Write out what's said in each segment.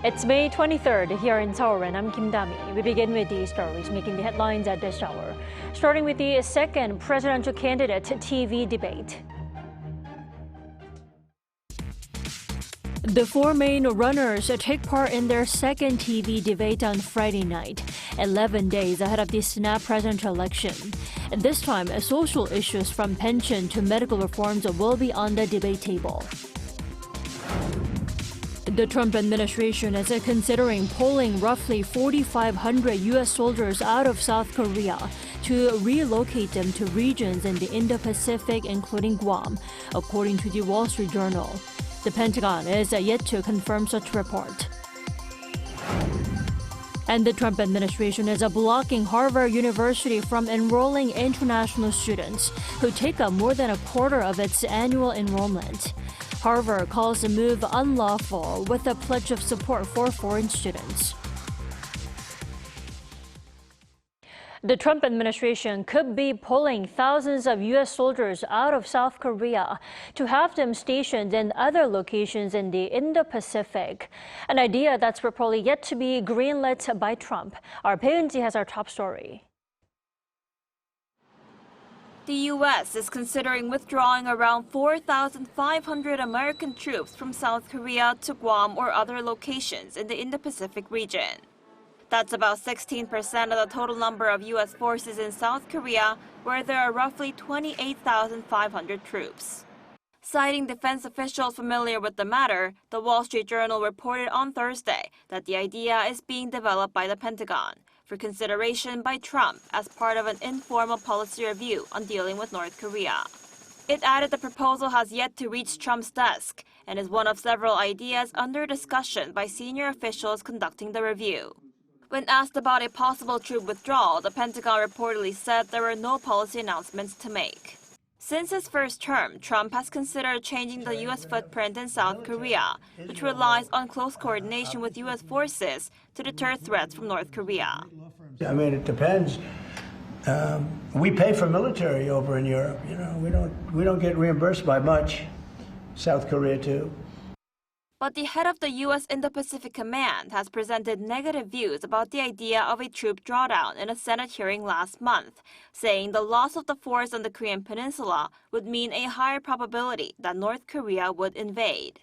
It's May 23rd here in Seoul, and I'm Kim Dami. We begin with these stories making the headlines at this hour. Starting with the second presidential candidate TV debate. The four main runners take part in their second TV debate on Friday night, 11 days ahead of the snap presidential election. And this time, social issues from pension to medical reforms will be on the debate table. The Trump administration is considering pulling roughly 4,500 U.S. soldiers out of South Korea to relocate them to regions in the Indo-Pacific, including Guam, according to the Wall Street Journal. The Pentagon is yet to confirm such report. And the Trump administration is blocking Harvard University from enrolling international students who take up more than a quarter of its annual enrollment. Harvard calls the move unlawful with a pledge of support for foreign students. The Trump administration could be pulling thousands of U.S. soldiers out of South Korea to have them stationed in other locations in the Indo-Pacific, an idea that's reportedly yet to be greenlit by Trump. Our Bae-eun-ji has our top story. The U.S. is considering withdrawing around 4,500 American troops from South Korea to Guam or other locations in the Indo-Pacific region. That's about 16% of the total number of U.S. forces in South Korea, where there are roughly 28,500 troops. Citing defense officials familiar with the matter, the Wall Street Journal reported on Thursday that the idea is being developed by the Pentagon for consideration by Trump as part of an informal policy review on dealing with North Korea. It added the proposal has yet to reach Trump's desk and is one of several ideas under discussion by senior officials conducting the review. When asked about a possible troop withdrawal, the Pentagon reportedly said there were no policy announcements to make. Since his first term, Trump has considered changing the U.S. footprint in South Korea, which relies on close coordination with U.S. forces to deter threats from North Korea. I mean, it depends. We pay for military over in Europe. You know, we don't get reimbursed by much. South Korea too. But the head of the U.S. Indo-Pacific Command has presented negative views about the idea of a troop drawdown in a Senate hearing last month, saying the loss of the force on the Korean peninsula would mean a higher probability that North Korea would invade.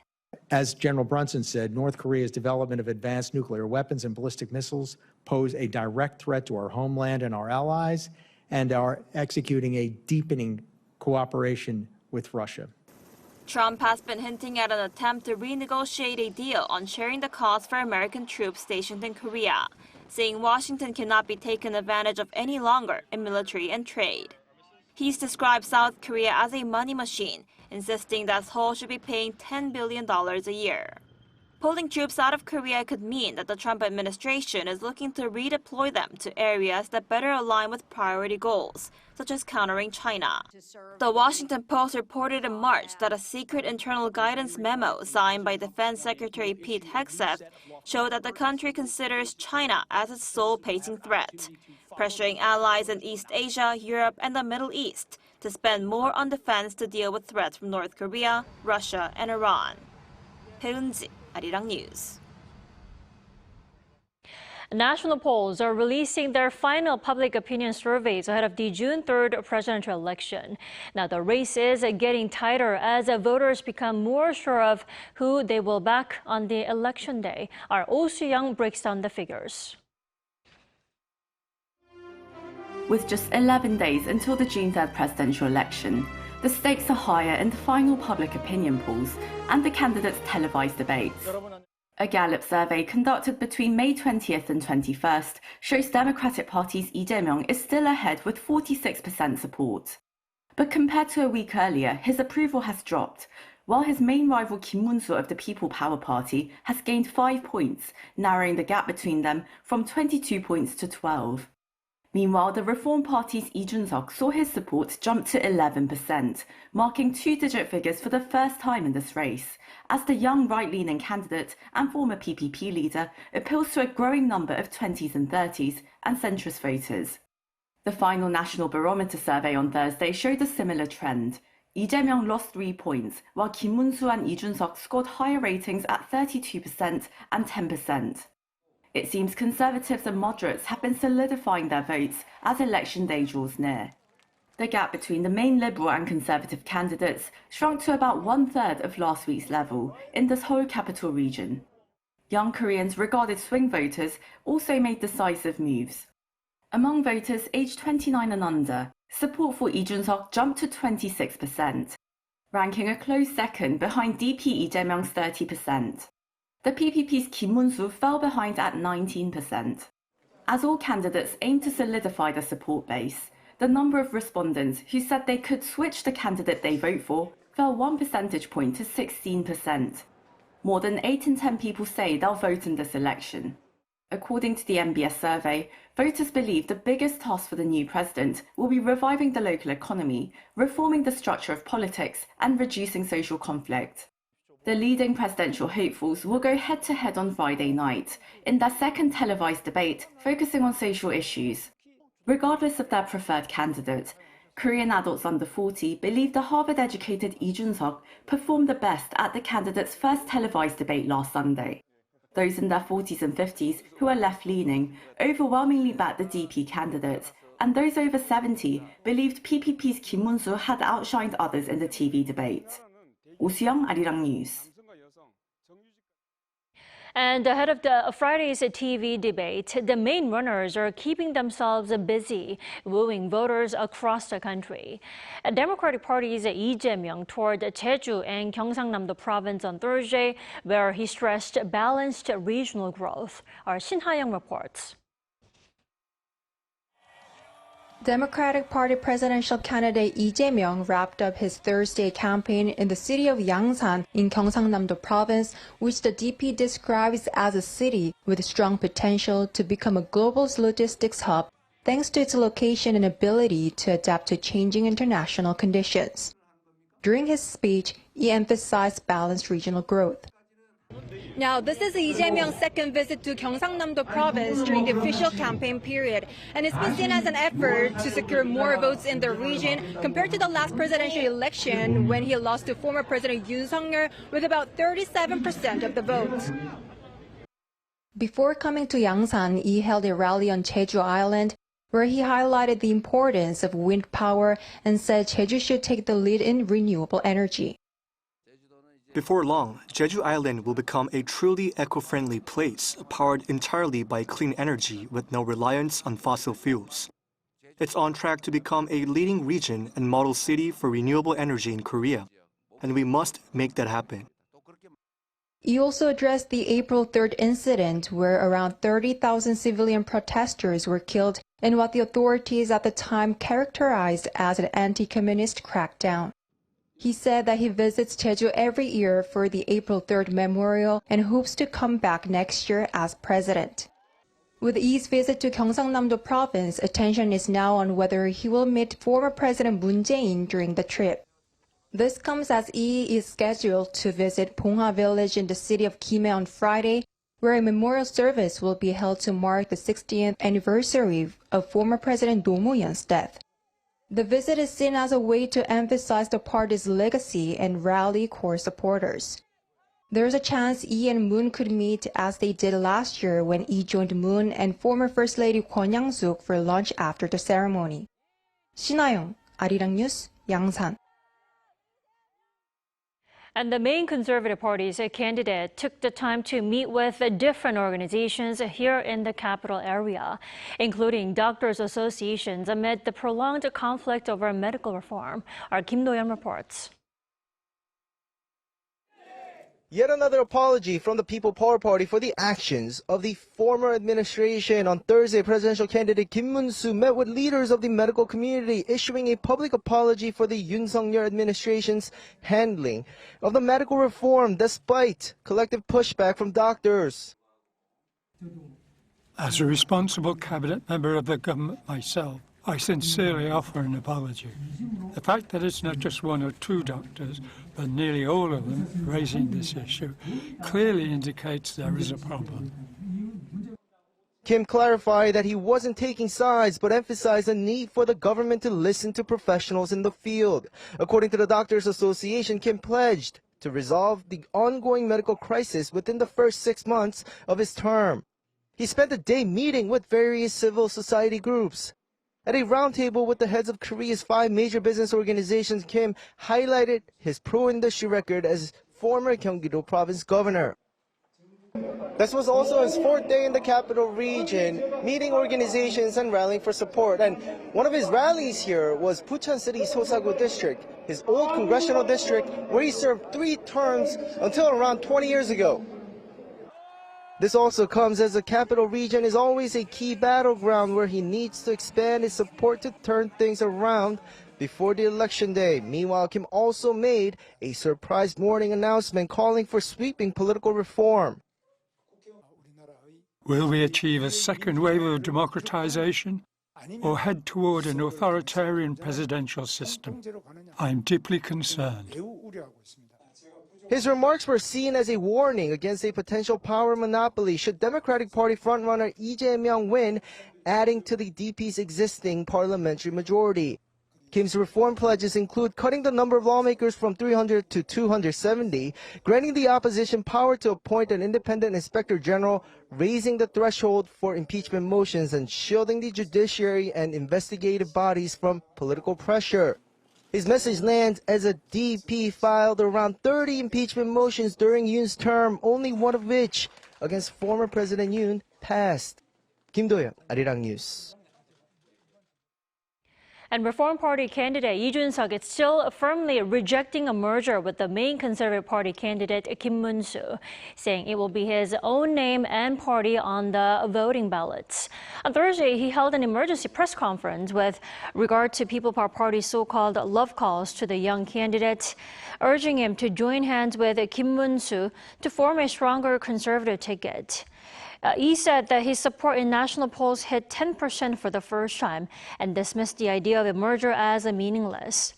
As General Brunson said, North Korea's development of advanced nuclear weapons and ballistic missiles pose a direct threat to our homeland and our allies, and are executing a deepening cooperation with Russia. Trump has been hinting at an attempt to renegotiate a deal on sharing the cost for American troops stationed in Korea, saying Washington cannot be taken advantage of any longer in military and trade. He's described South Korea as a money machine, insisting that Seoul should be paying $10 billion a year. Pulling troops out of Korea could mean that the Trump administration is looking to redeploy them to areas that better align with priority goals, such as countering China. The Washington Post reported in March that a secret internal guidance memo signed by Defense Secretary Pete Hegseth showed that the country considers China as its sole pacing threat, pressuring allies in East Asia, Europe, and the Middle East to spend more on defense to deal with threats from North Korea, Russia, and Iran. Bae-eun-ji, Arirang News. National polls are releasing their final public opinion surveys ahead of the June 3rd presidential election. Now, the race is getting tighter as voters become more sure of who they will back on the election day. Our Oh Soo-young breaks down the figures. With just 11 days until the June 3rd presidential election, the stakes are higher in the final public opinion polls and the candidates' televised debates. A Gallup survey conducted between May 20th and 21st shows Democratic Party's Lee Jae-myung is still ahead with 46% support. But compared to a week earlier, his approval has dropped, while his main rival Kim Mun-soo of the People Power Party has gained 5 points, narrowing the gap between them from 22 points to 12. Meanwhile, the Reform Party's Jun-seok saw his support jump to 11%, marking two-digit figures for the first time in this race, as the young right-leaning candidate and former PPP leader appeals to a growing number of 20s and 30s and centrist voters. The final National Barometer survey on Thursday showed a similar trend. Lee Jae-myung lost 3 points, while Kim Mun-soo and Lee Jun-seok scored higher ratings at 32% and 10%. It seems conservatives and moderates have been solidifying their votes as election day draws near. The gap between the main Liberal and Conservative candidates shrunk to about 1/3 of last week's level in the Seoul capital region. Young Koreans regarded swing voters also made decisive moves. Among voters aged 29 and under, support for Lee Jun-seok jumped to 26%, ranking a close second behind DP Lee Jae-myung's 30%. The PPP's Kim Mun-soo fell behind at 19%. As all candidates aim to solidify their support base, the number of respondents who said they could switch the candidate they vote for fell 1 percentage point to 16%. More than 8 in 10 people say they'll vote in this election. According to the MBS survey, voters believe the biggest task for the new president will be reviving the local economy, reforming the structure of politics, and reducing social conflict. The leading presidential hopefuls will go head-to-head on Friday night in their second televised debate focusing on social issues. Regardless of their preferred candidate, Korean adults under 40 believe the Harvard-educated Lee Jun-seok performed the best at the candidate's first televised debate last Sunday. Those in their 40s and 50s who are left-leaning overwhelmingly backed the DP candidate, and those over 70 believed PPP's Kim Mun-soo had outshined others in the TV debate. Oh Soo-young, Arirang News. And ahead of the Friday's TV debate, the main runners are keeping themselves busy, wooing voters across the country. Democratic Party's Lee Jae-myung toured Jeju and Gyeongsangnam-do Province on Thursday, where he stressed balanced regional growth. Our Shin Ha-young reports. Democratic Party presidential candidate Lee Jae-myung wrapped up his Thursday campaign in the city of Yangsan in Gyeongsangnam-do Province, which the DP describes as a city with strong potential to become a global logistics hub, thanks to its location and ability to adapt to changing international conditions. During his speech, he emphasized balanced regional growth. Now, this is Lee Jae-myung's second visit to Gyeongsangnam-do Province during the official campaign period, and it's been seen as an effort to secure more votes in the region compared to the last presidential election when he lost to former President Yoon Suk-yeol with about 37% of the vote. Before coming to Yangsan, he held a rally on Jeju Island, where he highlighted the importance of wind power and said Jeju should take the lead in renewable energy. Before long, Jeju Island will become a truly eco-friendly place, powered entirely by clean energy with no reliance on fossil fuels. It's on track to become a leading region and model city for renewable energy in Korea, and we must make that happen. He also addressed the April 3rd incident where around 30,000 civilian protesters were killed in what the authorities at the time characterized as an anti-communist crackdown. He said that he visits Jeju every year for the April 3rd memorial and hopes to come back next year as president. With Lee's visit to Gyeongsangnam-do Province, attention is now on whether he will meet former President Moon Jae-in during the trip. This comes as Lee is scheduled to visit Bongha village in the city of Gimhae on Friday, where a memorial service will be held to mark the 60th anniversary of former President Roh Moo-hyun's death. The visit is seen as a way to emphasize the party's legacy and rally core supporters. There's a chance Lee and Moon could meet as they did last year when Lee joined Moon and former First Lady Kwon Yang-suk for lunch after the ceremony. Shin Ha-young, Arirang News, Yangsan. And the main Conservative Party's candidate took the time to meet with different organizations here in the capital area, including doctors' associations amid the prolonged conflict over medical reform. Our Kim Do-yeon reports. Yet another apology from the People Power Party for the actions of the former administration. On Thursday, presidential candidate Kim Mun-soo met with leaders of the medical community, issuing a public apology for the Yoon Suk-yeol administration's handling of the medical reform despite collective pushback from doctors. As a responsible cabinet member of the government myself, I sincerely offer an apology. The fact that it's not just one or two doctors, but nearly all of them raising this issue, clearly indicates there is a problem. Kim clarified that he wasn't taking sides, but emphasized the need for the government to listen to professionals in the field. According to the Doctors Association, Kim pledged to resolve the ongoing medical crisis within the first 6 months of his term. He spent a day meeting with various civil society groups. At a roundtable with the heads of Korea's 5 major business organizations, Kim highlighted his pro-industry record as former Gyeongsangnam-do Province governor. This was also his 4th day in the capital region, meeting organizations and rallying for support. And one of his rallies here was Bucheon City's Sosagu district, his old congressional district where he served 3 terms until around 20 years ago. This also comes as the capital region is always a key battleground where he needs to expand his support to turn things around before the election day. Meanwhile, Kim also made a surprise morning announcement calling for sweeping political reform. Will we achieve a second wave of democratization or head toward an authoritarian presidential system? I'm deeply concerned. His remarks were seen as a warning against a potential power monopoly should Democratic Party frontrunner Lee Jae-myung win, adding to the DP's existing parliamentary majority. Kim's reform pledges include cutting the number of lawmakers from 300 to 270, granting the opposition power to appoint an independent inspector general, raising the threshold for impeachment motions, and shielding the judiciary and investigative bodies from political pressure. His message lands as a DP filed around 30 impeachment motions during Yoon's term, only one of which, against former President Yoon, passed. Kim Do-yeon, Arirang News. And Reform Party candidate Jun-seok is still firmly rejecting a merger with the main Conservative Party candidate Kim Moon-soo, saying it will be his own name and party on the voting ballots. On Thursday, he held an emergency press conference with regard to People Power Party's so-called love calls to the young candidate, urging him to join hands with Kim Moon-soo to form a stronger conservative ticket. He said that his support in national polls hit 10% for the first time and dismissed the idea of a merger as meaningless.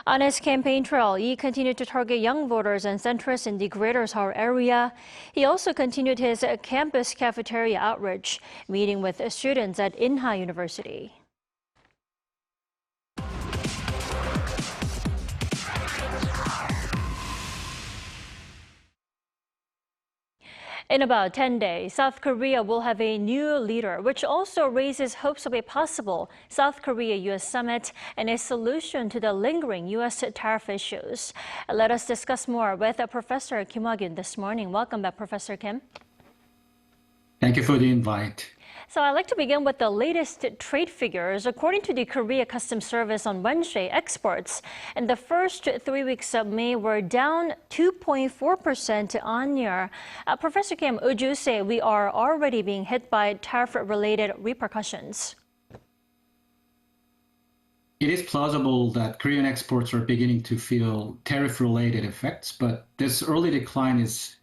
On his campaign trail, he continued to target young voters and centrists in the Greater Seoul area. He also continued his campus cafeteria outreach, meeting with students at Inha University. In about 10 days, South Korea will have a new leader, which also raises hopes of a possible South Korea-U.S. summit and a solution to the lingering U.S. tariff issues. Let us discuss more with Professor Kim Hwa-kyun this morning. Welcome back, Professor Kim. Thank you for the invite. So I'd like to begin with the latest trade figures. According to the Korea Customs Service on Wednesday, exports in the first 3 weeks of May were down 2.4% on year. Professor Kim, would you say we are already being hit by tariff-related repercussions? It is plausible that Korean exports are beginning to feel tariff-related effects, but this early decline is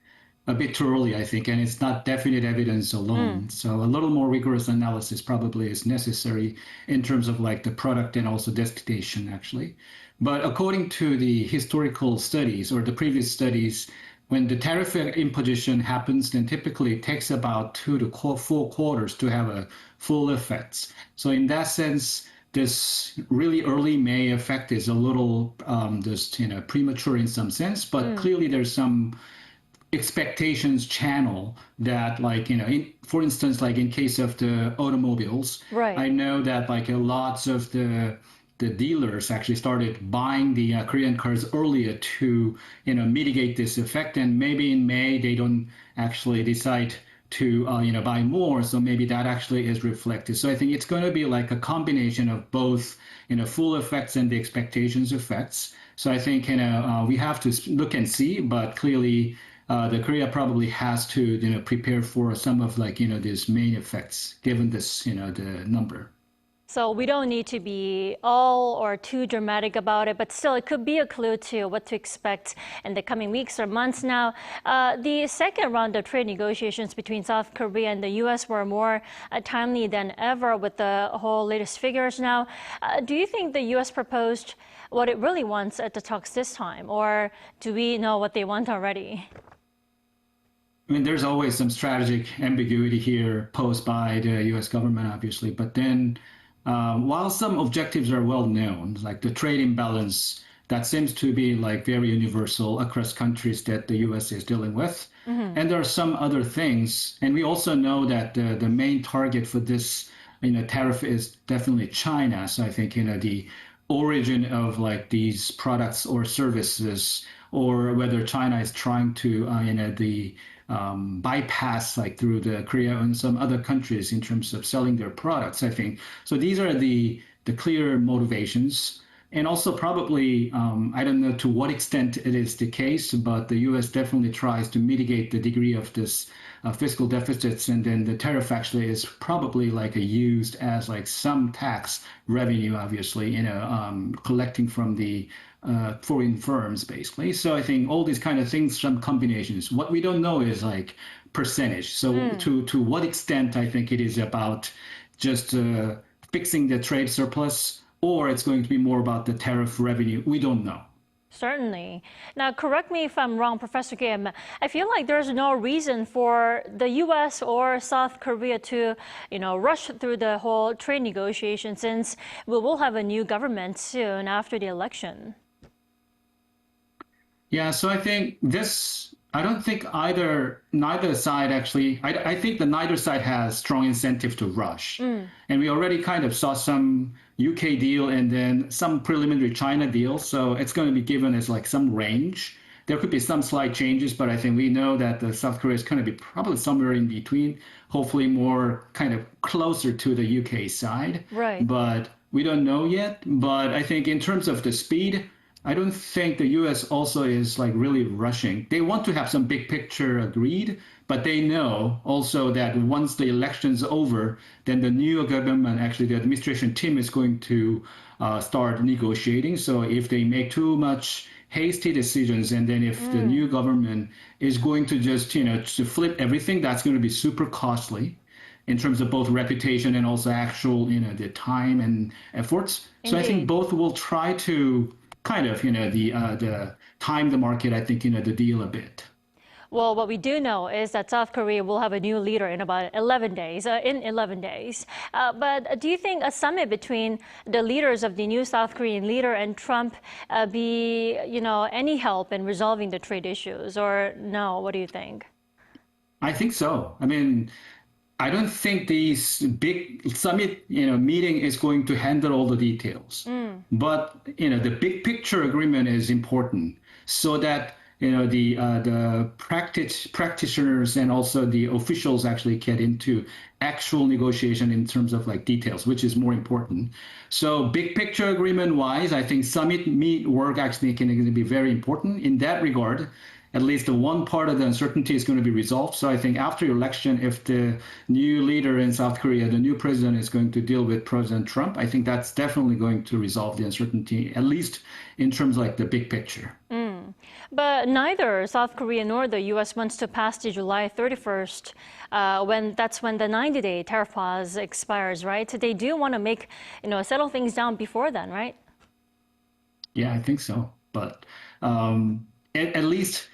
a bit too early, I think, and it's not definite evidence alone. So a little more rigorous analysis probably is necessary in terms of like the product and also destination, actually. But according to the historical studies or the previous studies, when the tariff imposition happens, then typically it takes about 2 to 4 quarters to have a full effect. So in that sense, this really early May effect is a little just premature in some sense, but clearly there's some expectations channel that, like, for instance, like in case of the automobiles, right. I know that like lots of the dealers actually started buying the Korean cars earlier to mitigate this effect, and maybe in May they don't actually decide to buy more, so maybe that actually is reflected. So I think it's going to be like a combination of both full effects and the expectations effects. So I think we have to look and see, but clearly the Korea probably has to prepare for some of these main effects given this the number. So we don't need to be all or too dramatic about it, but still it could be a clue to what to expect in the coming weeks or months. Now, the second round of trade negotiations between South Korea and the U.S. were more timely than ever with the whole latest figures now. Do you think the U.S. proposed what it really wants at the talks this time, or do we know what they want already? I mean, there's always some strategic ambiguity here posed by the U.S. government, obviously. But then, while some objectives are well known, like the trade imbalance, that seems to be like very universal across countries that the U.S. is dealing with. And there are some other things, and we also know that the main target for this, tariff is definitely China. So I think the origin of like these products or services, or whether China is trying to bypass like through the Korea and some other countries in terms of selling their products, I think. So these are the clear motivations. And also probably, I don't know to what extent it is the case, but the U.S. definitely tries to mitigate the degree of this fiscal deficits. And then the tariff actually is probably like used as like some tax revenue, obviously, collecting from the foreign firms, basically. So I think all these kind of things, some combinations. What we don't know is like percentage. So to what extent I think it is about just fixing the trade surplus, or it's going to be more about the tariff revenue. We don't know. Certainly. Now, correct me if I'm wrong, Professor Kim. I feel like there's no reason for the U.S. or South Korea to, rush through the whole trade negotiation, since we will have a new government soon after the election. Yeah, so I think I don't think neither side actually, I think that neither side has strong incentive to rush. And we already kind of saw some UK deal and then some preliminary China deal. So it's going to be given as like some range. There could be some slight changes, but I think we know that the South Korea is going to be probably somewhere in between, hopefully more kind of closer to the UK side. Right. But we don't know yet. But I think in terms of the speed, I don't think the U.S. also is like really rushing. They want to have some big picture agreed, but they know also that once the election's over, then the new government, actually the administration team is going to start negotiating. So if they make too much hasty decisions, and then if the new government is going to just, to flip everything, that's going to be super costly in terms of both reputation and also actual, the time and efforts. Indeed. So I think both will try to kind of, the time the market, I think, the deal a bit. Well, what we do know is that South Korea will have a new leader in about 11 days, But do you think a summit between the leaders of the new South Korean leader and Trump be, any help in resolving the trade issues, or no? What do you think? I think so. I mean, I don't think this big summit, meeting is going to handle all the details. But, the big picture agreement is important so that, the practitioners and also the officials actually get into actual negotiation in terms of like details, which is more important. So big picture agreement wise, I think summit work actually can be very important in that regard. At least the one part of the uncertainty is going to be resolved. So I think after the election, if the new leader in South Korea, the new president, is going to deal with President Trump, I think that's definitely going to resolve the uncertainty, at least in terms of like the big picture. But neither South Korea nor the U.S. wants to pass the July 31st, when the 90-day tariff pause expires, right? So they do want to make, settle things down before then, right? Yeah, I think so. But at least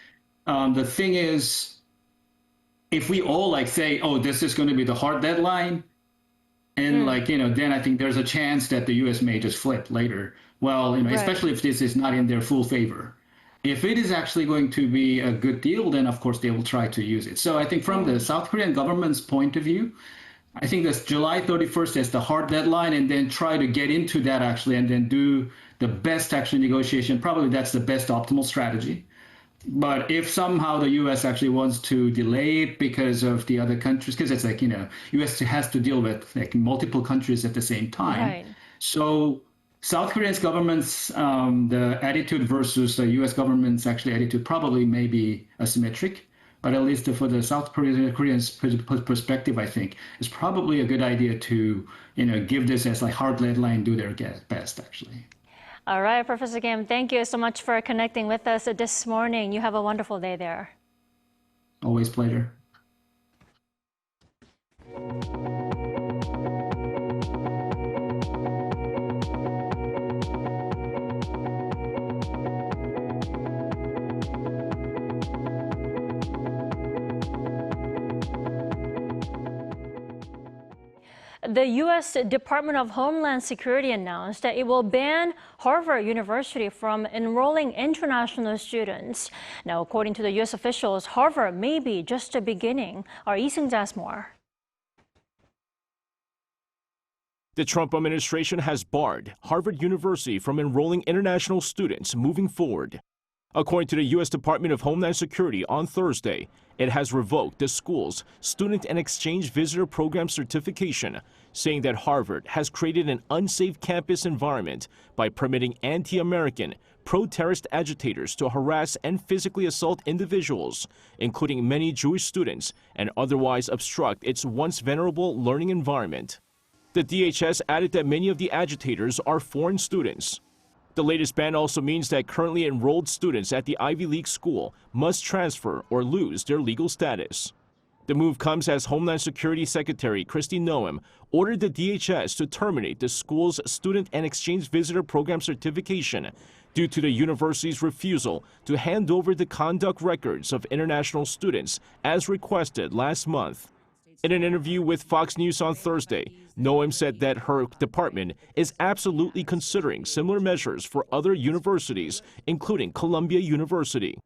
the thing is, if we all like say, oh, this is going to be the hard deadline, and then I think there's a chance that the U.S. may just flip later. Well, Right. especially if this is not in their full favor. If it is actually going to be a good deal, then of course they will try to use it. So I think from the South Korean government's point of view, I think that's July 31st as the hard deadline, and then try to get into that actually, and then do the best actually negotiation. Probably that's the best optimal strategy. But if somehow the U.S. actually wants to delay it because of the other countries, because it's like, U.S. has to deal with like multiple countries at the same time. Right. So South Korea's government's the attitude versus the U.S. government's actually attitude probably may be asymmetric. But at least for the South Koreans' perspective, I think it's probably a good idea to, give this as like hard deadline, do their best actually. All right, Professor Kim, thank you so much for connecting with us this morning. You have a wonderful day there. Always pleasure. The U.S. Department of Homeland Security announced that it will ban Harvard University from enrolling international students. Now, according to the U.S. officials, Harvard may be just the beginning. Our Lee Seung-jae has more. The Trump administration has barred Harvard University from enrolling international students moving forward. According to the U.S. Department of Homeland Security on Thursday, it has revoked the school's Student and Exchange Visitor Program certification, saying that Harvard has created an unsafe campus environment by permitting anti-American, pro-terrorist agitators to harass and physically assault individuals, including many Jewish students, and otherwise obstruct its once venerable learning environment. The DHS added that many of the agitators are foreign students. The latest ban also means that currently enrolled students at the Ivy League school must transfer or lose their legal status. The move comes as Homeland Security Secretary Kristi Noem ordered the DHS to terminate the school's Student and Exchange Visitor Program certification due to the university's refusal to hand over the conduct records of international students as requested last month. In an interview with Fox News on Thursday, Noem said that her department is absolutely considering similar measures for other universities, including Columbia University.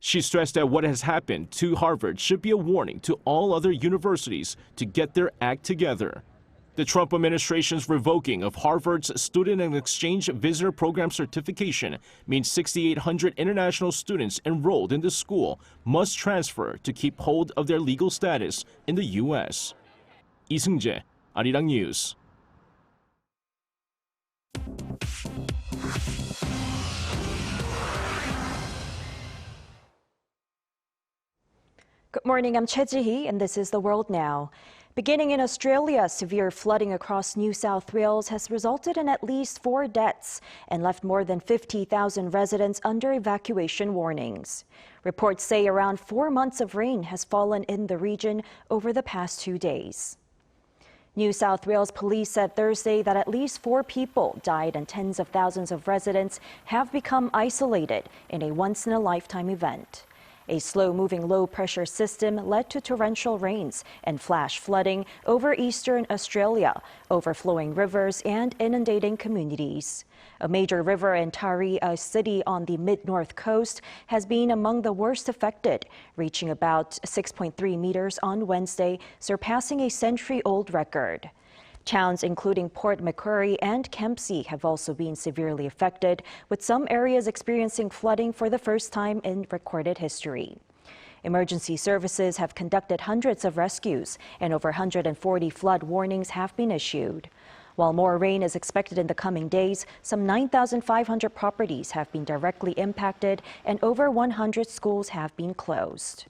She stressed that what has happened to Harvard should be a warning to all other universities to get their act together. The Trump administration's revoking of Harvard's Student and Exchange Visitor Program certification means 6,800 international students enrolled in the school must transfer to keep hold of their legal status in the U.S. Lee Seung-jae, Arirang News. Good morning, I'm Choi Ji-hee, and this is The World Now. Beginning in Australia, severe flooding across New South Wales has resulted in at least 4 deaths and left more than 50,000 residents under evacuation warnings. Reports say around 4 months of rain has fallen in the region over the past 2 days. New South Wales police said Thursday that at least 4 people died and tens of thousands of residents have become isolated in a once-in-a-lifetime event. A slow-moving low-pressure system led to torrential rains and flash flooding over eastern Australia, overflowing rivers and inundating communities. A major river in Tariff, a city on the mid-north coast, has been among the worst affected, reaching about 6.3 meters on Wednesday, surpassing a century-old record. Towns including Port Macquarie and Kempsey have also been severely affected, with some areas experiencing flooding for the first time in recorded history. Emergency services have conducted hundreds of rescues, and over 140 flood warnings have been issued. While more rain is expected in the coming days, some 9,500 properties have been directly impacted, and over 100 schools have been closed.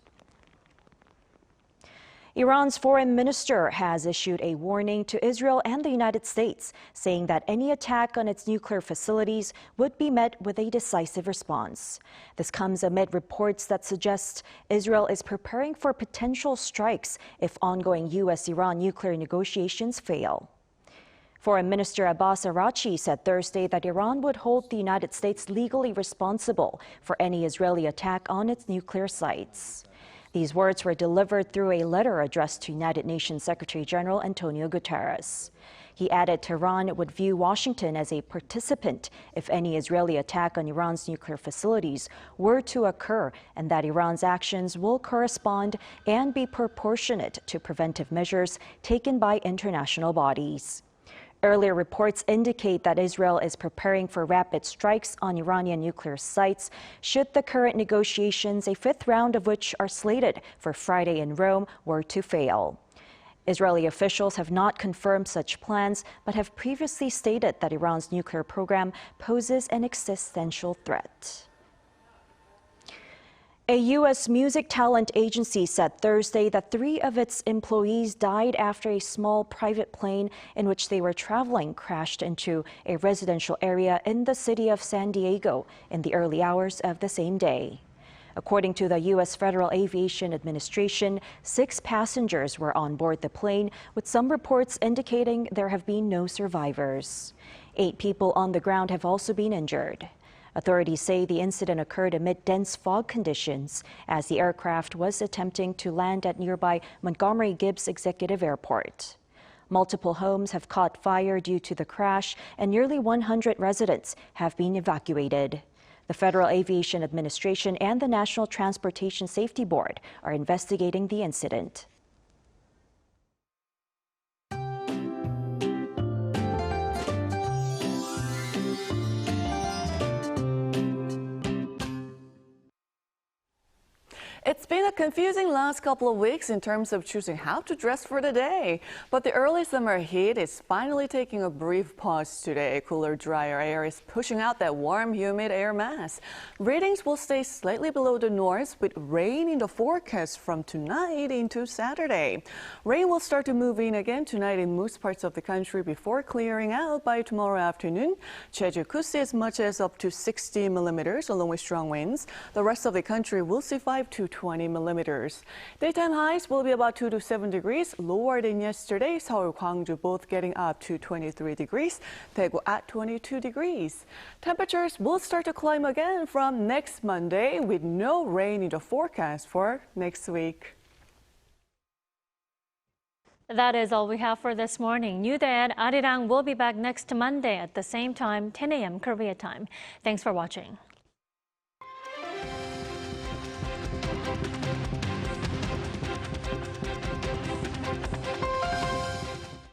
Iran's foreign minister has issued a warning to Israel and the United States, saying that any attack on its nuclear facilities would be met with a decisive response. This comes amid reports that suggest Israel is preparing for potential strikes if ongoing U.S.-Iran nuclear negotiations fail. Foreign Minister Abbas Araghchi said Thursday that Iran would hold the United States legally responsible for any Israeli attack on its nuclear sites. These words were delivered through a letter addressed to United Nations Secretary General Antonio Guterres. He added Tehran would view Washington as a participant if any Israeli attack on Iran's nuclear facilities were to occur, and that Iran's actions will correspond and be proportionate to preventive measures taken by international bodies. Earlier reports indicate that Israel is preparing for rapid strikes on Iranian nuclear sites should the current negotiations, a 5th round of which are slated for Friday in Rome, were to fail. Israeli officials have not confirmed such plans, but have previously stated that Iran's nuclear program poses an existential threat. A U.S. music talent agency said Thursday that 3 of its employees died after a small private plane in which they were traveling crashed into a residential area in the city of San Diego in the early hours of the same day. According to the U.S. Federal Aviation Administration, 6 passengers were on board the plane, with some reports indicating there have been no survivors. 8 people on the ground have also been injured. Authorities say the incident occurred amid dense fog conditions as the aircraft was attempting to land at nearby Montgomery Gibbs Executive Airport. Multiple homes have caught fire due to the crash, and nearly 100 residents have been evacuated. The Federal Aviation Administration and the National Transportation Safety Board are investigating the incident. It's been a confusing last couple of weeks in terms of choosing how to dress for the day. But the early summer heat is finally taking a brief pause today. Cooler, drier air is pushing out that warm, humid air mass. Readings will stay slightly below the norms with rain in the forecast from tonight into Saturday. Rain will start to move in again tonight in most parts of the country before clearing out by tomorrow afternoon. Jeju could see as much as up to 60 millimeters along with strong winds. The rest of the country will see 5 to 20 millimeters. Daytime highs will be about 2 to 7 degrees, lower than yesterday. Seoul, Gwangju both getting up to 23 degrees, Daegu at 22 degrees. Temperatures will start to climb again from next Monday with no rain in the forecast for next week. That is all we have for this morning. New Day and Arirang will be back next Monday at the same time, 10 a.m. Korea time. Thanks for watching.